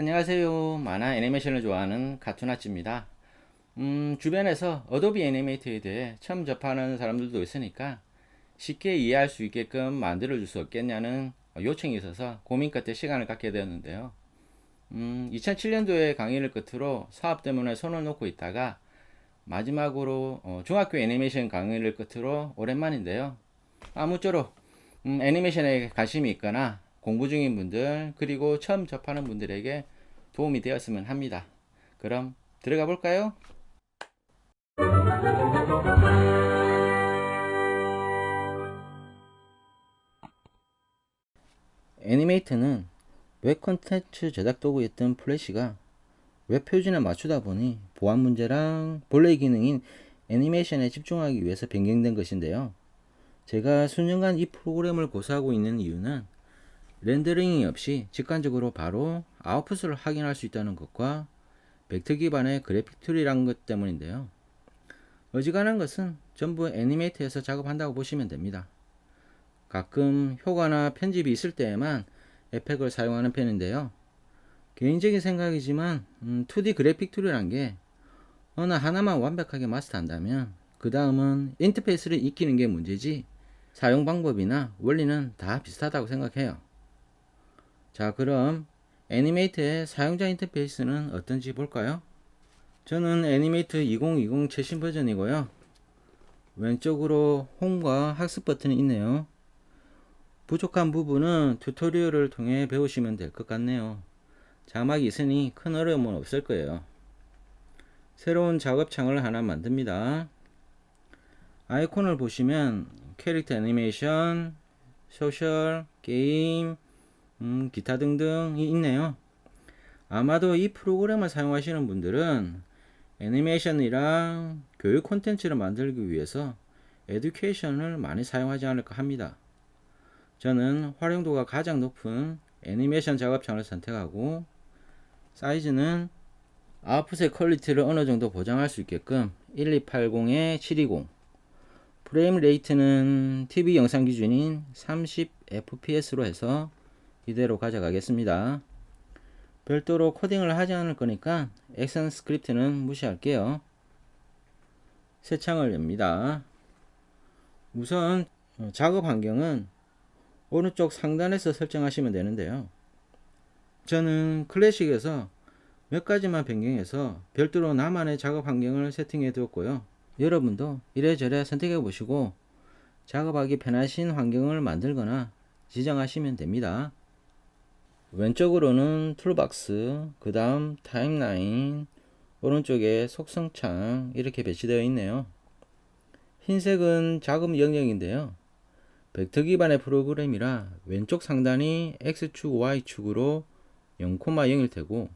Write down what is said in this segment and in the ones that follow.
안녕하세요. 만화 애니메이션을 좋아하는 카툰아찌입니다. 주변에서 어도비 애니메이터에 대해 처음 접하는 사람들도 있으니까 쉽게 이해할 수 있게끔 만들어 줄 수 없겠냐는 요청이 있어서 고민 끝에 시간을 갖게 되었는데요. 2007년도에 강의를 끝으로 사업 때문에 손을 놓고 있다가 마지막으로 중학교 애니메이션 강의를 끝으로 오랜만인데요. 아무쪼록 애니메이션에 관심이 있거나 공부 중인 분들 그리고 처음 접하는 분들에게 도움이 되었으면 합니다. 그럼 들어가 볼까요? 애니메이터는 웹 콘텐츠 제작 도구였던 플래시가 웹 표준에 맞추다 보니 보안 문제랑 본래 기능인 애니메이션에 집중하기 위해서 변경된 것인데요. 제가 수년간 이 프로그램을 고수하고 있는 이유는 렌더링이 없이 직관적으로 바로 아웃풋을 확인할 수 있다는 것과 벡터 기반의 그래픽 툴이란 것 때문인데요. 어지간한 것은 전부 애니메이터에서 작업한다고 보시면 됩니다. 가끔 효과나 편집이 있을 때에만 에펙을 사용하는 편인데요. 개인적인 생각이지만 2D 그래픽 툴이란 게 어느 하나만 완벽하게 마스터한다면 그 다음은 인터페이스를 익히는 게 문제지 사용 방법이나 원리는 다 비슷하다고 생각해요. 자, 그럼 애니메이터의 사용자 인터페이스는 어떤지 볼까요? 저는 애니메이터 2020 최신 버전이고요. 왼쪽으로 홈과 학습 버튼이 있네요. 부족한 부분은 튜토리얼을 통해 배우시면 될 것 같네요. 자막이 있으니 큰 어려움은 없을 거예요. 새로운 작업창을 하나 만듭니다. 아이콘을 보시면 캐릭터 애니메이션, 소셜, 게임, 기타 등등이 있네요. 아마도 이 프로그램을 사용하시는 분들은 애니메이션이랑 교육 콘텐츠를 만들기 위해서 에듀케이션을 많이 사용하지 않을까 합니다. 저는 활용도가 가장 높은 애니메이션 작업창을 선택하고 사이즈는 아웃풋의 퀄리티를 어느 정도 보장할 수 있게끔 1280에 720 프레임 레이트는 TV 영상 기준인 30fps로 해서 이대로 가져가겠습니다. 별도로 코딩을 하지 않을 거니까 액션 스크립트는 무시할게요. 새 창을 엽니다. 우선 작업 환경은 오른쪽 상단에서 설정하시면 되는데요. 저는 클래식에서 몇 가지만 변경해서 별도로 나만의 작업 환경을 세팅해 두었고요. 여러분도 이래저래 선택해 보시고 작업하기 편하신 환경을 만들거나 지정하시면 됩니다. 왼쪽으로는 툴박스, 그 다음 타임라인, 오른쪽에 속성창 이렇게 배치되어 있네요. 흰색은 작업 영역인데요. 벡터 기반의 프로그램이라 왼쪽 상단이 X축, Y축으로 0,0일 테고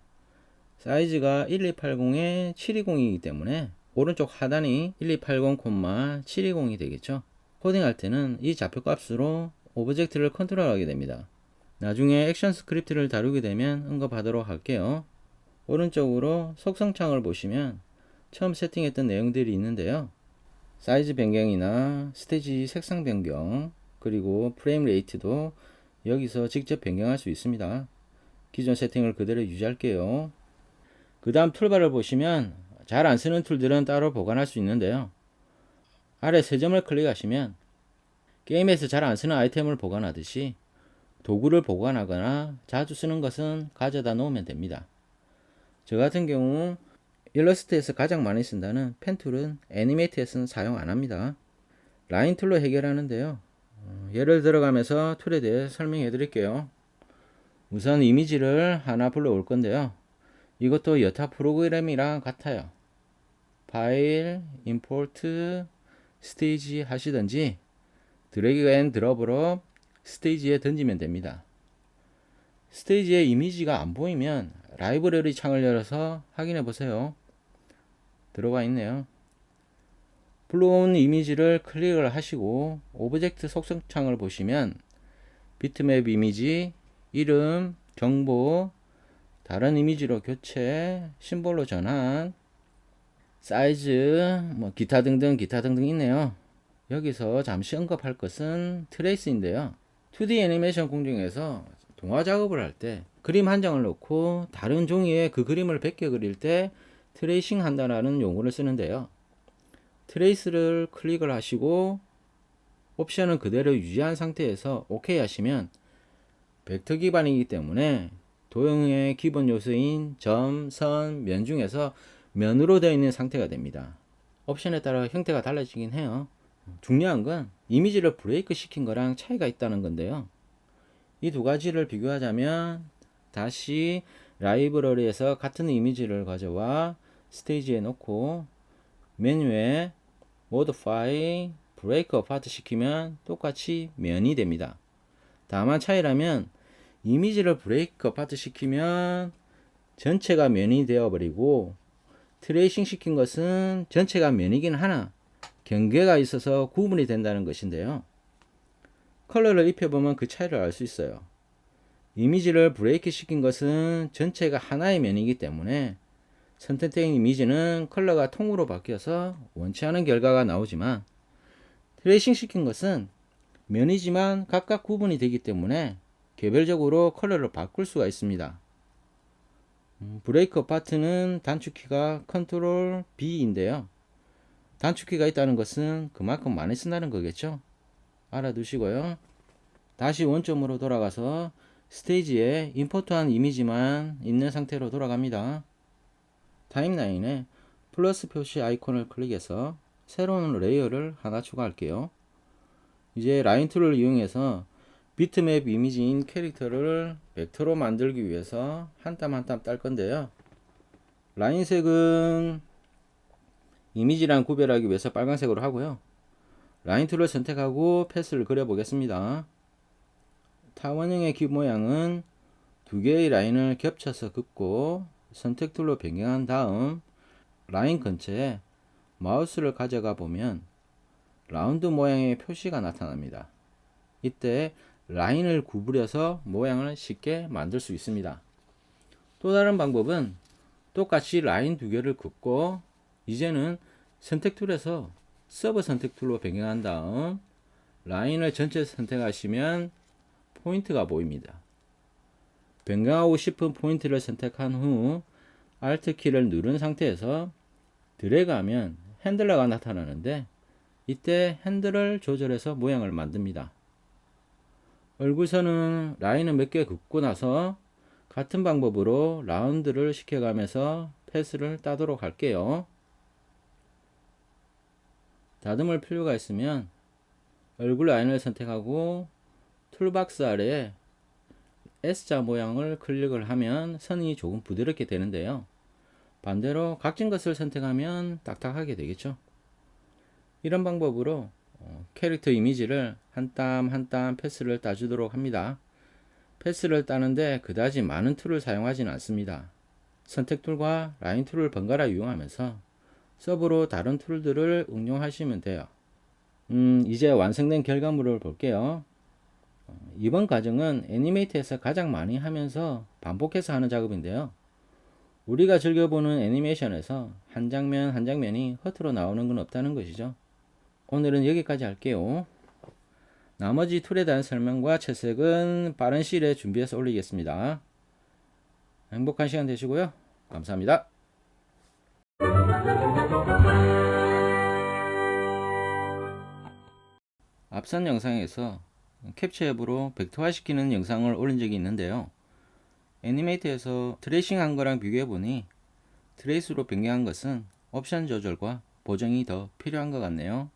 사이즈가 1280에 720이기 때문에 오른쪽 하단이 1280,720이 되겠죠. 코딩할 때는 이 좌표 값으로 오브젝트를 컨트롤하게 됩니다. 나중에 액션 스크립트를 다루게 되면 언급하도록 할게요. 오른쪽으로 속성창을 보시면 처음 세팅했던 내용들이 있는데요. 사이즈 변경이나 스테이지 색상 변경, 그리고 프레임 레이트도 여기서 직접 변경할 수 있습니다. 기존 세팅을 그대로 유지할게요. 그 다음 툴바를 보시면 잘 안 쓰는 툴들은 따로 보관할 수 있는데요. 아래 세 점을 클릭하시면 게임에서 잘 안 쓰는 아이템을 보관하듯이 도구를 보관하거나 자주 쓰는 것은 가져다 놓으면 됩니다. 저 같은 경우 일러스트에서 가장 많이 쓴다는 펜 툴은 애니메이트에서는 사용 안 합니다. 라인 툴로 해결하는데요. 예를 들어가면서 툴에 대해 설명해 드릴게요. 우선 이미지를 하나 불러올 건데요. 이것도 여타 프로그램이랑 같아요. 파일, 임포트, 스테이지 하시든지 드래그 앤 드롭으로 스테이지에 던지면 됩니다. 스테이지에 이미지가 안 보이면 라이브러리 창을 열어서 확인해 보세요. 들어가 있네요. 불러온 이미지를 클릭을 하시고 오브젝트 속성 창을 보시면 비트맵 이미지, 이름, 정보, 다른 이미지로 교체, 심볼로 전환, 사이즈, 기타 등등 있네요. 여기서 잠시 언급할 것은 트레이스인데요. 2D 애니메이션 공정에서 동화 작업을 할 때 그림 한 장을 놓고 다른 종이에 그 그림을 베껴 그릴 때 트레이싱 한다라는 용어를 쓰는데요. 트레이스를 클릭을 하시고 옵션은 그대로 유지한 상태에서 OK 하시면 벡터 기반이기 때문에 도형의 기본 요소인 점, 선, 면 중에서 면으로 되어 있는 상태가 됩니다. 옵션에 따라 형태가 달라지긴 해요. 중요한 건 이미지를 브레이크 시킨 거랑 차이가 있다는 건데요. 이 두 가지를 비교하자면 다시 라이브러리에서 같은 이미지를 가져와 스테이지에 놓고 메뉴에 Modify, Break Apart 시키면 똑같이 면이 됩니다. 다만 차이라면 이미지를 브레이크 어파트 시키면 전체가 면이 되어버리고 트레이싱 시킨 것은 전체가 면이긴 하나 경계가 있어서 구분이 된다는 것인데요. 컬러를 입혀보면 그 차이를 알 수 있어요. 이미지를 브레이크 시킨 것은 전체가 하나의 면이기 때문에 선택된 이미지는 컬러가 통으로 바뀌어서 원치 않은 결과가 나오지만 트레이싱 시킨 것은 면이지만 각각 구분이 되기 때문에 개별적으로 컬러를 바꿀 수가 있습니다. 브레이크 어파트는 단축키가 컨트롤 B인데요. 단축키가 있다는 것은 그만큼 많이 쓴다는 거겠죠. 알아두시고요. 다시 원점으로 돌아가서 스테이지에 임포트한 이미지만 있는 상태로 돌아갑니다. 타임라인에 플러스 표시 아이콘을 클릭해서 새로운 레이어를 하나 추가할게요. 이제 라인 툴을 이용해서 비트맵 이미지인 캐릭터를 벡터로 만들기 위해서 한 땀 한 땀 딸 건데요. 라인색은 이미지랑 구별하기 위해서 빨간색으로 하고요. 라인 툴을 선택하고 패스를 그려 보겠습니다. 타원형의 기 모양은 두 개의 라인을 겹쳐서 긋고 선택 툴로 변경한 다음 라인 근처에 마우스를 가져가 보면 라운드 모양의 표시가 나타납니다. 이때 라인을 구부려서 모양을 쉽게 만들 수 있습니다. 또 다른 방법은 똑같이 라인 두 개를 긋고 이제는 선택 툴에서 서브 선택 툴로 변경한 다음 라인을 전체 선택하시면 포인트가 보입니다. 변경하고 싶은 포인트를 선택한 후 Alt 키를 누른 상태에서 드래그하면 핸들러가 나타나는데 이때 핸들을 조절해서 모양을 만듭니다. 얼굴선은 라인을 몇 개 긋고 나서 같은 방법으로 라운드를 시켜가면서 패스를 따도록 할게요. 다듬을 필요가 있으면 얼굴 라인을 선택하고 툴박스 아래에 S자 모양을 클릭을 하면 선이 조금 부드럽게 되는데요. 반대로 각진 것을 선택하면 딱딱하게 되겠죠. 이런 방법으로 캐릭터 이미지를 한 땀 한 땀 패스를 따주도록 합니다. 패스를 따는데 그다지 많은 툴을 사용하지는 않습니다. 선택 툴과 라인 툴을 번갈아 이용하면서 서브로 다른 툴들을 응용하시면 돼요. 이제 완성된 결과물을 볼게요. 이번 과정은 애니메이트에서 가장 많이 하면서 반복해서 하는 작업인데요. 우리가 즐겨보는 애니메이션에서 한 장면 한 장면이 허투루 나오는 건 없다는 것이죠. 오늘은 여기까지 할게요. 나머지 툴에 대한 설명과 채색은 빠른 시일에 준비해서 올리겠습니다. 행복한 시간 되시고요. 감사합니다. 앞선 영상에서 캡처 앱으로 벡터화 시키는 영상을 올린 적이 있는데요. 애니메이트에서 트레이싱 한 거랑 비교해 보니 트레이스로 변경한 것은 옵션 조절과 보정이 더 필요한 것 같네요.